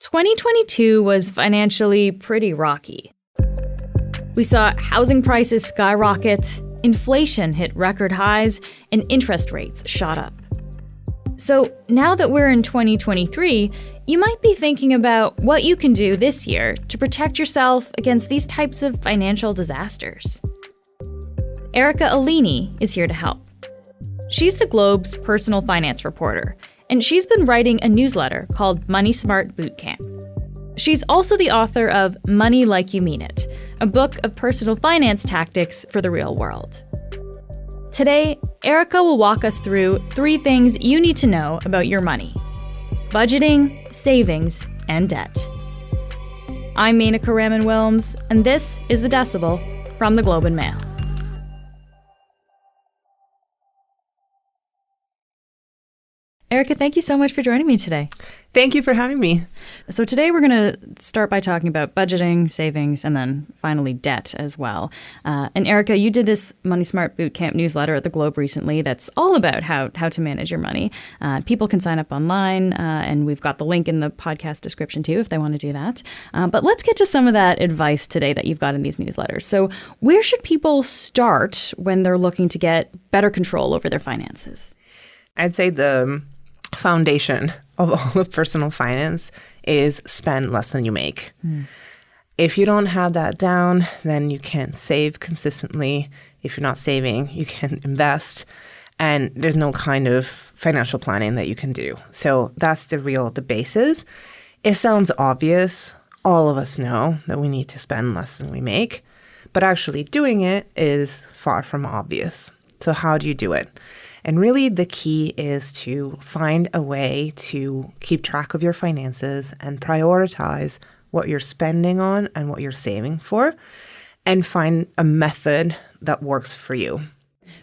2022 was financially pretty rocky. We saw housing prices skyrocket, inflation hit record highs, and interest rates shot up. So now that we're in 2023, you might be thinking about what you can do this year to protect yourself against these types of financial disasters. Erica Alini is here to help. She's the Globe's personal finance reporter, and she's been writing a newsletter called MoneySmart Bootcamp. She's also the author of Money Like You Mean It, a book of personal finance tactics for the real world. Today, Erica will walk us through 3 things you need to know about your money: budgeting, savings, and debt. I'm Menaka Raman-Wilms, and this is The Decibel from the Globe and Mail. Erica, thank you so much for joining me today. Thank you for having me. So today we're going to start by talking about budgeting, savings, and then finally debt as well. And Erica, you did this MoneySmart Bootcamp newsletter at the Globe recently that's all about how to manage your money. People can sign up online, and we've got the link in the podcast description too if they want to do that. But let's get to some of that advice today that you've got in these newsletters. So where should people start when they're looking to get better control over their finances? I'd say the foundation of all of personal finance is spend less than you make. If you don't have that down, then you can't save consistently. If you're not saving, you can't invest. And there's no kind of financial planning that you can do. So that's the basis. It sounds obvious. All of us know that we need to spend less than we make. But actually doing it is far from obvious. So how do you do it? And really the key is to find a way to keep track of your finances and prioritize what you're spending on and what you're saving for, and find a method that works for you.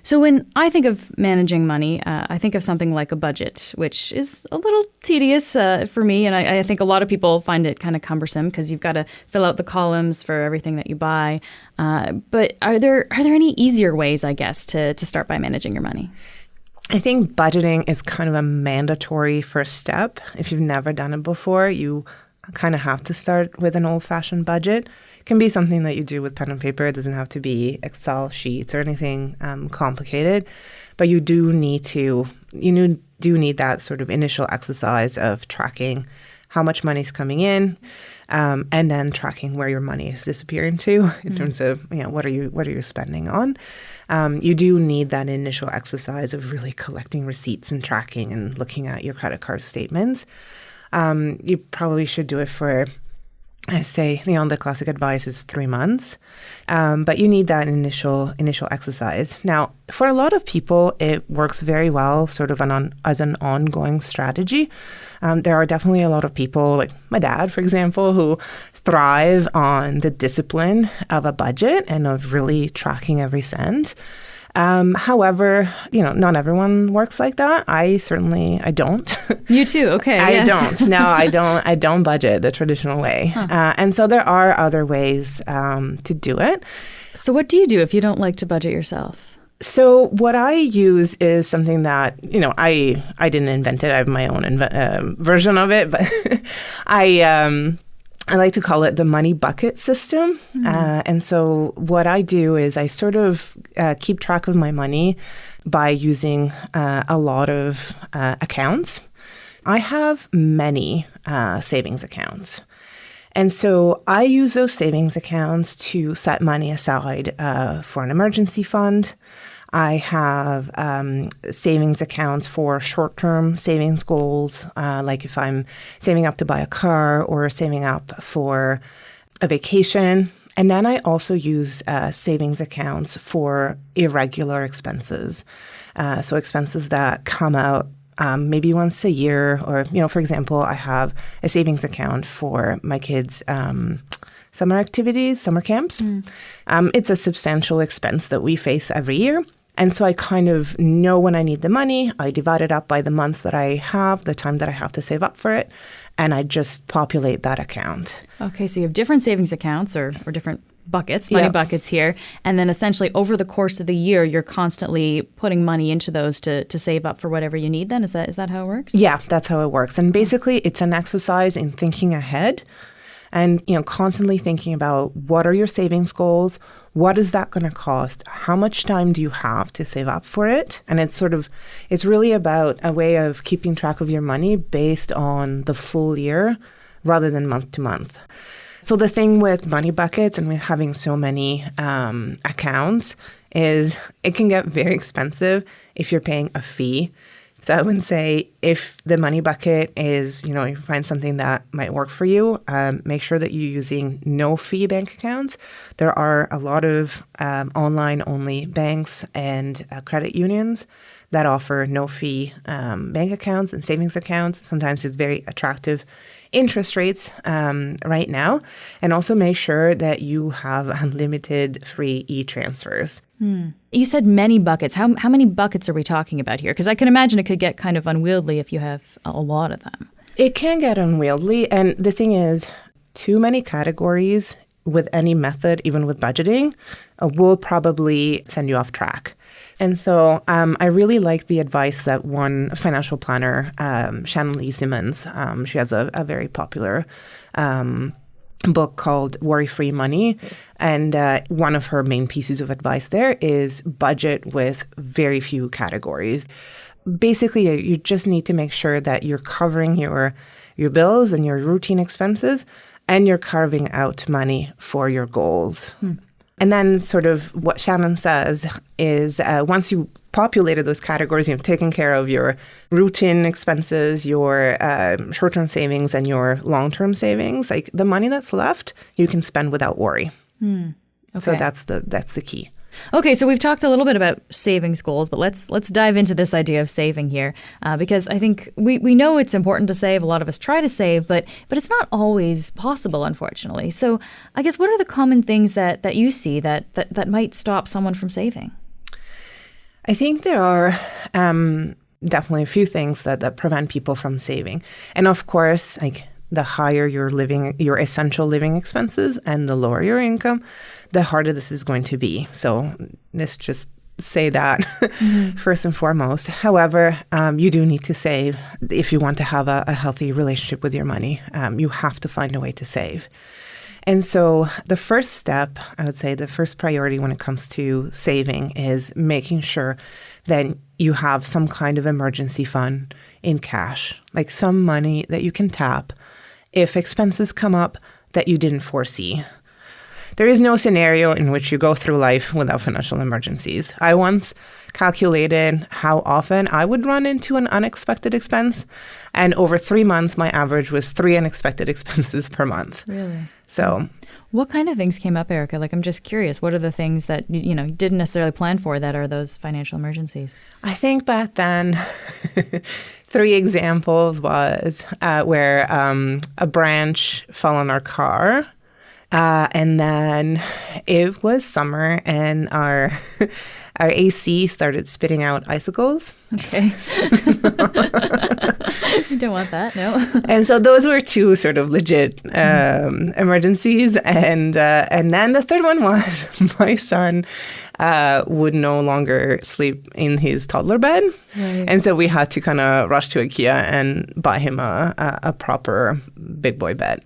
So when I think of managing money, I think of something like a budget, which is a little tedious for me. And I think a lot of people find it kind of cumbersome because you've got to fill out the columns for everything that you buy. But are there any easier ways, I guess, to start by managing your money? I think budgeting is kind of a mandatory first step. If you've never done it before, you kind of have to start with an old-fashioned budget. It can be something that you do with pen and paper. It doesn't have to be Excel sheets or anything complicated. But you do need that sort of initial exercise of tracking how much money is coming in, and then tracking where your money is disappearing to in terms of what are you spending on. You do need that initial exercise of really collecting receipts and tracking and looking at your credit card statements. You probably should do it for, I say, the classic advice is 3 months. But you need that initial exercise. Now, for a lot of people, it works very well sort of as an ongoing strategy. There are definitely a lot of people, like my dad, for example, who thrive on the discipline of a budget and of really tracking every cent. However, not everyone works like that. I don't. You too. Okay. I don't. No, I don't budget the traditional way. And so there are other ways to do it. So what do you do if you don't like to budget yourself? So what I use is something that, I didn't invent it. I have my own version of it, but I like to call it the money bucket system. And so what I do is I sort of keep track of my money by using a lot of accounts. I have many savings accounts. And so I use those savings accounts to set money aside for an emergency fund. I have savings accounts for short-term savings goals, like if I'm saving up to buy a car or saving up for a vacation. And then I also use savings accounts for irregular expenses. So expenses that come out maybe once a year, or, for example, I have a savings account for my kids' summer activities, summer camps. It's a substantial expense that we face every year. And so I kind of know when I need the money. I divide it up by the months that I have, the time that I have to save up for it, and I just populate that account. Okay, so you have different savings accounts or different buckets, money buckets here. And then essentially over the course of the year, you're constantly putting money into those to save up for whatever you need then? Is that how it works? Yeah, that's how it works. And basically, it's an exercise in thinking ahead and, constantly thinking about what are your savings goals? What is that going to cost? How much time do you have to save up for it? And it's really about a way of keeping track of your money based on the full year rather than month to month. So the thing with money buckets and with having so many accounts is it can get very expensive if you're paying a fee. So I would say if the money bucket is, you find something that might work for you, make sure that you're using no-fee bank accounts. There are a lot of online-only banks and credit unions that offer no-fee bank accounts and savings accounts, sometimes with very attractive interest rates right now. And also make sure that you have unlimited free e-transfers. You said many buckets. How many buckets are we talking about here? Because I can imagine it could get kind of unwieldy if you have a lot of them. It can get unwieldy. And the thing is, too many categories with any method, even with budgeting, will probably send you off track. And so I really like the advice that one financial planner, Shannon Lee Simmons, she has a very popular book called Worry-Free Money. And one of her main pieces of advice there is budget with very few categories. Basically, you just need to make sure that you're covering your bills and your routine expenses, and you're carving out money for your goals. And then sort of what Shannon says is once you populated those categories, you've taken care of your routine expenses, your short-term savings, and your long-term savings, like the money that's left, you can spend without worry. Okay. So that's the key. Okay, so we've talked a little bit about savings goals, but let's dive into this idea of saving here, because I think we know it's important to save. A lot of us try to save, but it's not always possible, unfortunately. So I guess what are the common things that you see that might stop someone from saving? I think there are definitely a few things that prevent people from saving. And of course, like the higher your essential living expenses and the lower your income, the harder this is going to be. So let's just say that first and foremost. However, you do need to save if you want to have a healthy relationship with your money. You have to find a way to save. And so the first step, I would say the first priority when it comes to saving is making sure that you have some kind of emergency fund in cash, like some money that you can tap if expenses come up that you didn't foresee. There is no scenario in which you go through life without financial emergencies. I once calculated how often I would run into an unexpected expense, and over 3 months, my average was 3 unexpected expenses per month. Really? So, what kind of things came up, Erica? Like, I'm just curious. What are the things that you didn't necessarily plan for that are those financial emergencies? I think back then, 3 examples was where a branch fell on our car. And then it was summer and our AC started spitting out icicles. Okay. You don't want that, no. And so those were 2 sort of legit emergencies. And then the third one was my son would no longer sleep in his toddler bed. Right. And so we had to kind of rush to IKEA and buy him a proper big boy bed.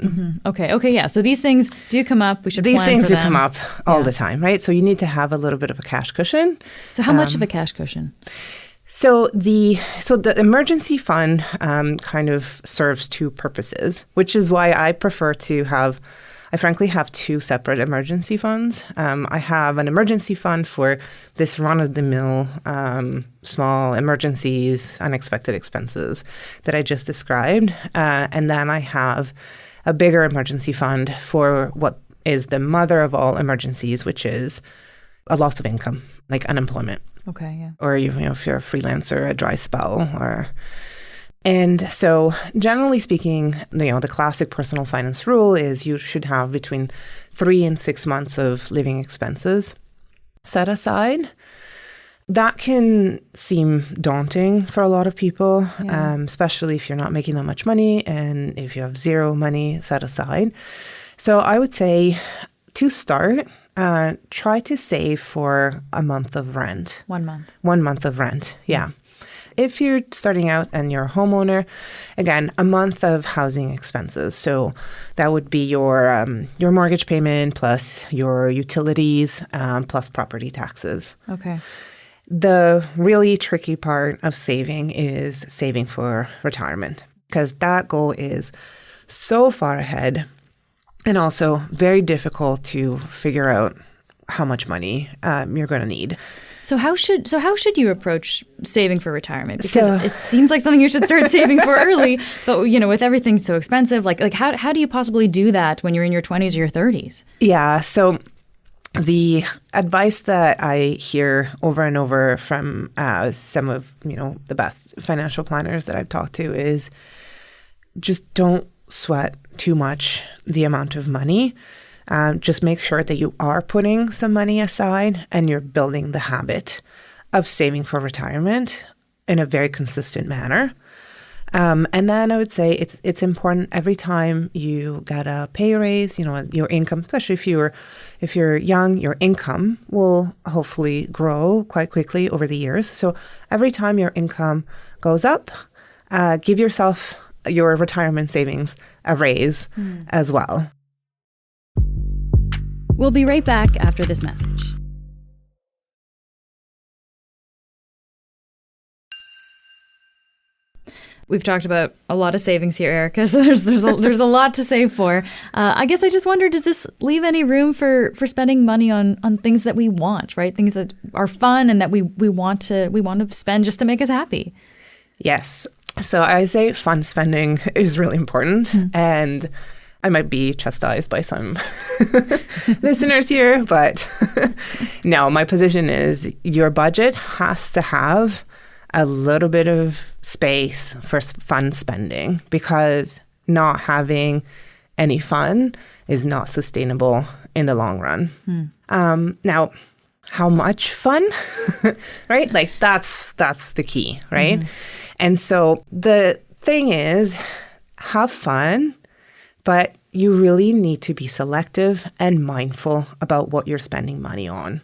Okay, yeah. So these things do come up. We should plan for them. These things do come up all the time, right? So you need to have a little bit of a cash cushion. So how much of a cash cushion? So the emergency fund kind of serves 2 purposes, which is why I prefer to have, I frankly have 2 separate emergency funds. I have an emergency fund for this run-of-the-mill small emergencies, unexpected expenses that I just described. And then I have a bigger emergency fund for what is the mother of all emergencies, which is a loss of income, like unemployment. Okay, yeah. Or if you're a freelancer, a dry spell, and so generally speaking, the classic personal finance rule is you should have between 3 and 6 months of living expenses set aside. That can seem daunting for a lot of people, especially if you're not making that much money and if you have 0 money set aside. So I would say to start, try to save for a month of rent. 1 month. 1 month of rent, yeah. If you're starting out and you're a homeowner, again, a month of housing expenses. So that would be your mortgage payment plus your utilities plus property taxes. Okay. The really tricky part of saving is saving for retirement, because that goal is so far ahead and also very difficult to figure out how much money you're going to need. So how should you approach saving for retirement? Because it seems like something you should start saving for early, but with everything so expensive, like how do you possibly do that when you're in your 20s or your 30s? Yeah, so the advice that I hear over and over from some of the best financial planners that I've talked to is just don't sweat too much the amount of money. Just make sure that you are putting some money aside and you're building the habit of saving for retirement in a very consistent manner. And then I would say it's important every time you get a pay raise, your income, especially if you're young, your income will hopefully grow quite quickly over the years. So every time your income goes up, give yourself your retirement savings a raise as well. We'll be right back after this message. We've talked about a lot of savings here, Erica, so there's a lot to save for. I guess I just wonder, does this leave any room for spending money on things that we want, right? Things that are fun and that we want to spend just to make us happy? Yes. So I say fun spending is really important, and I might be chastised by some listeners here, but no, my position is your budget has to have a little bit of space for fun spending, because not having any fun is not sustainable in the long run. Now, how much fun, right? Like that's the key, right? And so the thing is, have fun, but you really need to be selective and mindful about what you're spending money on.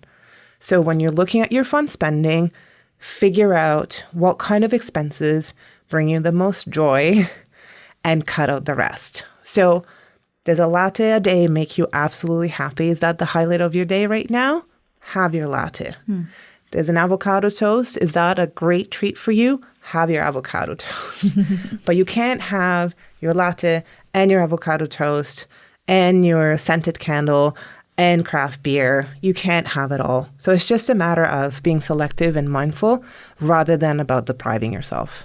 So when you're looking at your fun spending, figure out what kind of expenses bring you the most joy and cut out the rest. So does a latte a day make you absolutely happy? Is that the highlight of your day right now? Have your latte. There's an avocado toast. Is that a great treat for you? Have your avocado toast. But you can't have your latte and your avocado toast and your scented candle and craft beer. You can't have it all. So it's just a matter of being selective and mindful rather than about depriving yourself.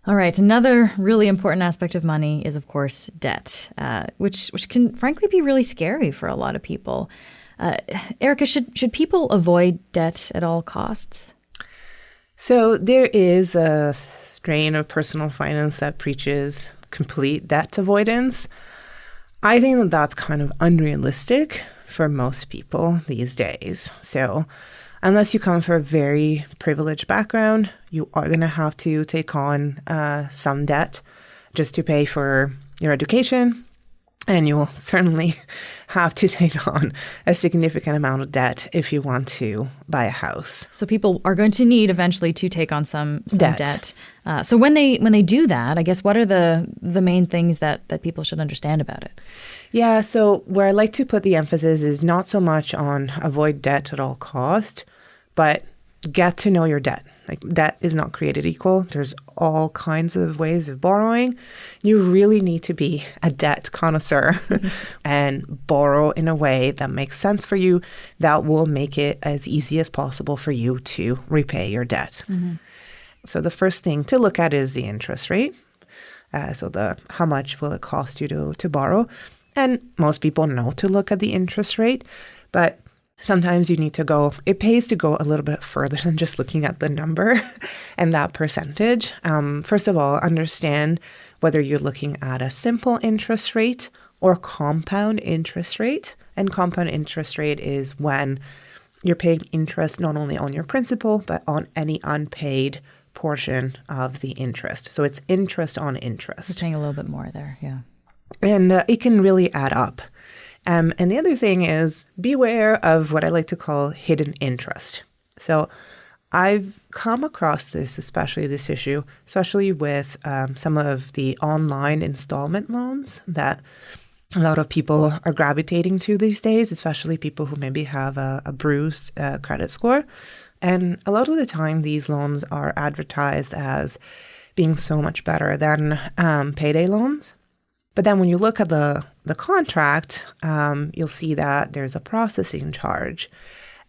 All right. Another really important aspect of money is, of course, debt, which can frankly be really scary for a lot of people. Erica, should people avoid debt at all costs? So there is a strain of personal finance that preaches complete debt avoidance. I think that that's kind of unrealistic for most people these days. So unless you come from a very privileged background, you are going to have to take on some debt just to pay for your education. And you will certainly have to take on a significant amount of debt if you want to buy a house. So people are going to need eventually to take on some debt. So when they do that, I guess, what are the main things that people should understand about it? Yeah, so where I like to put the emphasis is not so much on avoid debt at all cost, but get to know your debt. Like, debt is not created equal. There's all kinds of ways of borrowing. You really need to be a debt connoisseur and borrow in a way that makes sense for you, that will make it as easy as possible for you to repay your debt. So the first thing to look at is the interest rate. So how much will it cost you to borrow? And most people know to look at the interest rate, but sometimes it pays to go a little bit further than just looking at the number and that percentage. First of all, understand whether you're looking at a simple interest rate or compound interest rate. And compound interest rate is when you're paying interest not only on your principal, but on any unpaid portion of the interest. So it's interest on interest. You're paying a little bit more there, yeah. And it can really add up. And the other thing is beware of what I like to call hidden interest. So I've come across this, especially this issue, especially with some of the online installment loans that a lot of people are gravitating to these days, especially people who maybe have a bruised credit score. And a lot of the time, these loans are advertised as being so much better than payday loans. But then when you look at the contract, you'll see that there's a processing charge.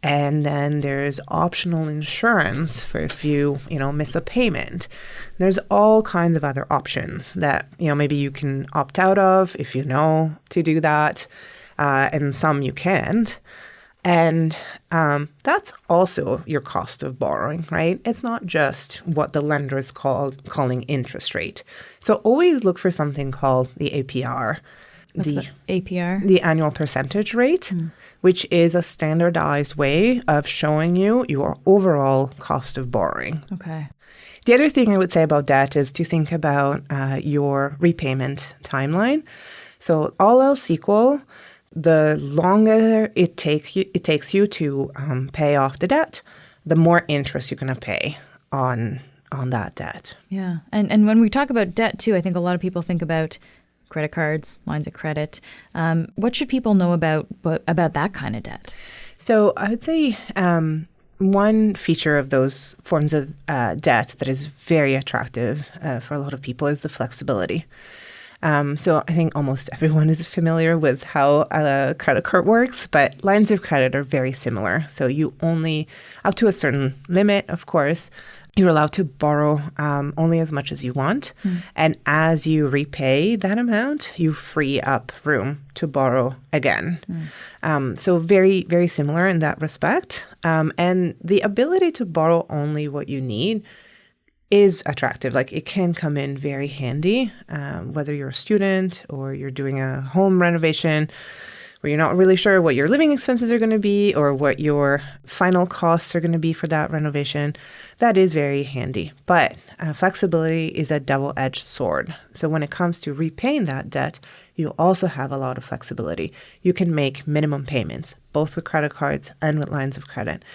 And then there's optional insurance for if you miss a payment. There's all kinds of other options that, maybe you can opt out of if you know to do that. And some you can't. And that's also your cost of borrowing, right? It's not just what the lender is calling interest rate. So always look for something called the APR. What's the APR? The annual percentage rate, which is a standardized way of showing you your overall cost of borrowing. Okay. The other thing I would say about debt is to think about your repayment timeline. So all else equal, the longer it takes you to pay off the debt, the more interest you're going to pay on that debt. Yeah. And when we talk about debt too, I think a lot of people think about credit cards, lines of credit. What should people know about that kind of debt? So I would say one feature of those forms of debt that is very attractive for a lot of people is the flexibility. So I think almost everyone is familiar with how a credit card works, but lines of credit are very similar. So you only, up to a certain limit, of course, you're allowed to borrow only as much as you want. And as you repay that amount, you free up room to borrow again. So very, very similar in that respect. And the ability to borrow only what you need is attractive. Like it can come in very handy, whether you're a student or you're doing a home renovation where you're not really sure what your living expenses are going to be or what your final costs are going to be for that renovation. That is very handy. But flexibility is a double-edged sword. So when it comes to repaying that debt, you also have a lot of flexibility. You can make minimum payments, both with credit cards and with lines of credit.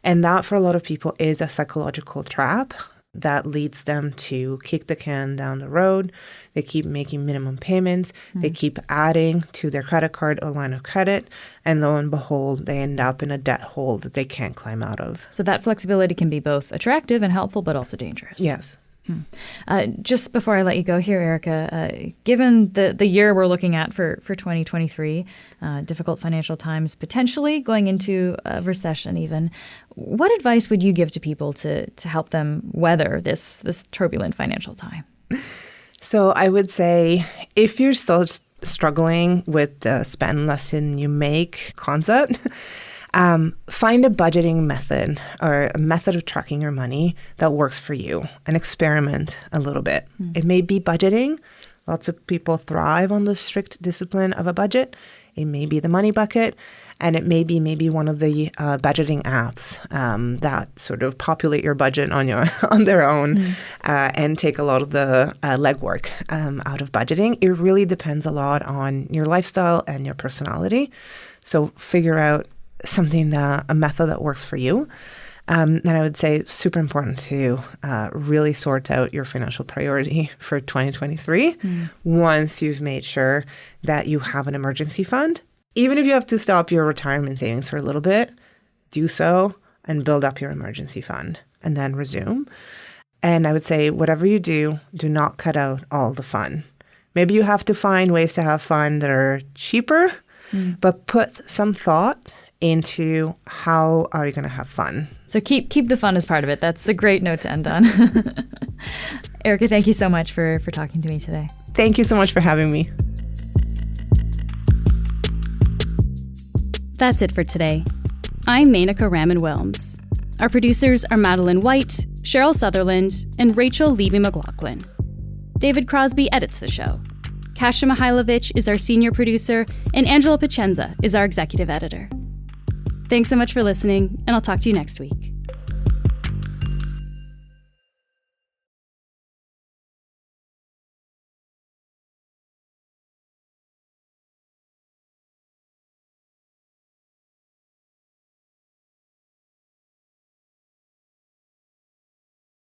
And that for a lot of people is a psychological trap that leads them to kick the can down the road. They keep making minimum payments. They keep adding to their credit card or line of credit. And lo and behold, they end up in a debt hole that they can't climb out of. So that flexibility can be both attractive and helpful, but also dangerous. Yes. Just before I let you go here, Erica, given the year we're looking at for 2023, difficult financial times, potentially going into a recession even, what advice would you give to people to help them weather this turbulent financial time? So I would say if you're still struggling with the spend less than you make concept, find a budgeting method or a method of tracking your money that works for you and experiment a little bit. It may be budgeting. Lots of people thrive on the strict discipline of a budget. It may be the money bucket, and it may be maybe one of the budgeting apps that sort of populate your budget on their own and take a lot of the legwork out of budgeting. It really depends a lot on your lifestyle and your personality. So figure out a method that works for you. And I would say it's super important to really sort out your financial priority for 2023 once you've made sure that you have an emergency fund. Even if you have to stop your retirement savings for a little bit, do so and build up your emergency fund and then resume. And I would say whatever you do, do not cut out all the fun. Maybe you have to find ways to have fun that are cheaper, but put some thought into how are you going to have fun. So keep the fun as part of it. That's a great note to end on. Erica, thank you so much for talking to me today. Thank you so much for having me. That's it for today. I'm Menaka Raman-Wilms. Our producers are Madeline White, Cheryl Sutherland, and Rachel Levy-McLaughlin. David Crosby edits the show. Kasia Mihailovich is our senior producer, and Angela Pacenza is our executive editor. Thanks so much for listening, and I'll talk to you next week.